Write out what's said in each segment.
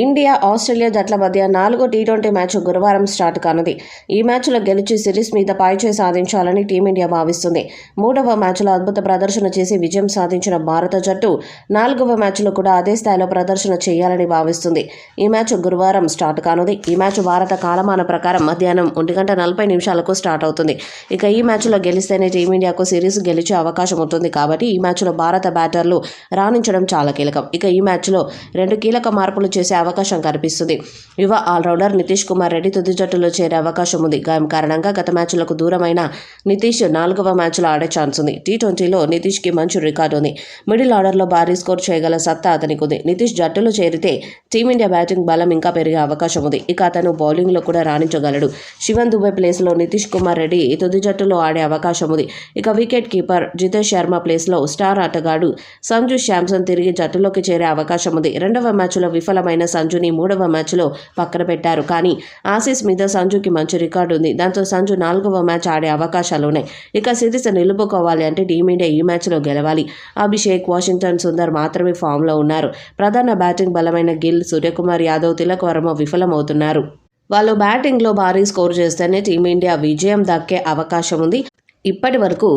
India Australia జట్ల మధ్య 4వ టీ20 మ్యాచ్ గురువారం స్టార్ట్ కానుంది. ఈ మ్యాచ్లో గెలిచి సిరీస్ మీద పైచేయి సాధించాలని టీమిండియా భావిస్తుంది. 3వ మ్యాచ్లో అద్భుత ప్రదర్శన చేసి విజయం సాధించిన భారత జట్టు 4వ మ్యాచ్లో కూడా అదే స్థాయిలో ప్రదర్శన చేయాలని భావిస్తుంది. ఈ మ్యాచ్ గురువారం స్టార్ట్ కానుంది. ఈ మ్యాచ్ భారత కాలమాన ప్రకారం మధ్యాహ్నం 1:40 స్టార్ట్ అవుతుంది. ఇక ఈ మ్యాచ్లో గెలిస్తేనే టీమిండియాకు సిరీస్ గెలిచే అవకాశం ఉంటుంది. కాబట్టి ఈ మ్యాచ్లో భారత బ్యాటర్లు రాణించడం చాలా కీలకం. ఇక ఈ మ్యాచ్లో 2 కీలక మార్పులు చేసే అవకాశం కనిపిస్తుంది. యువ ఆల్రౌండర్ నితీష్ కుమార్ రెడ్డి తుది జట్టులో చేరే అవకాశం ఉంది. గాయం కారణంగా గత మ్యాచ్లకు దూరమైన నితీష్ 4వ మ్యాచ్లో ఆడే ఛాన్స్ ఉంది. టీ20లో నితీష్కి మంచి రికార్డు ఉంది. మిడిల్ ఆర్డర్లో భారీ స్కోర్ చేయగల సత్తా అతనికి ఉంది. నితీష్ జట్టులో చేరితే టీమిండియా బ్యాటింగ్ బలం ఇంకా పెరిగే అవకాశం ఉంది. ఇక అతను బౌలింగ్లో కూడా రాణించగలడు. శివన్ దుబే ప్లేస్లో నితీష్ కుమార్ రెడ్డి తుది జట్టులో ఆడే అవకాశం ఉంది. ఇక వికెట్ కీపర్ జితేష్ శర్మ ప్లేస్లో స్టార్ ఆటగాడు సంజు శాంసన్ తిరిగి జట్టులోకి చేరే అవకాశం ఉంది. 2వ మ్యాచ్లో విఫలమైన సంజుని 3వ మ్యాచ్లో పక్కన పెట్టారు. కానీ ఆసీస్ మీద సంజుకి మంచి రికార్డు ఉంది. దాంతో సంజు 4వ మ్యాచ్ ఆడే అవకాశాలున్నాయి. ఇక సిరీస్ నిలుపుకోవాలి అంటే టీమిండియా ఈ మ్యాచ్లో గెలవాలి. అభిషేక్, వాషింగ్టన్ సుందర్ మాత్రమే ఫామ్లో ఉన్నారు. ప్రధాన బ్యాటింగ్ బలమైన గిల్, సూర్యకుమార్ యాదవ్, తిలక్ వర్మ విఫలమవుతున్నారు. వాళ్ళు బ్యాటింగ్లో భారీ స్కోర్ చేస్తేనే టీమిండియా విజయం దక్కే అవకాశం ఉంది. ఇప్పటి వరకు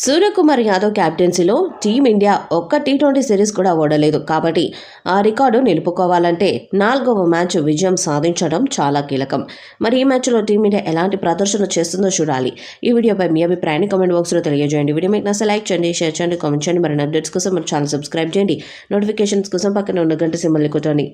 సూర్యకుమార్ యాదవ్ క్యాప్టెన్సీలో టీమిండియా ఒక్క టీ20 సిరీస్ కూడా ఓడలేదు. కాబట్టి ఆ రికార్డు నిలుపుకోవాలంటే 4వ మ్యాచ్ విజయం సాధించడం చాలా కీలకం. మరి ఈ మ్యాచ్లో టీమిండియా ఎలాంటి ప్రదర్శన చేస్తుందో చూడాలి. ఈ వీడియోపై మీ అభిప్రాయాన్ని కామెంట్ బాక్స్లో తెలియజేయండి. వీడియో మీకు నచ్చ లైక్ చేయండి, షేర్ చేయండి, కామెంట్ చేయండి. మరిన్ని అప్డేట్స్ కోసం మన ఛానల్ సబ్స్క్రైబ్ చేయండి. నోటిఫికేషన్స్ కోసం పక్కన ఉన్న గంట సింబల్ని కొట్టండి.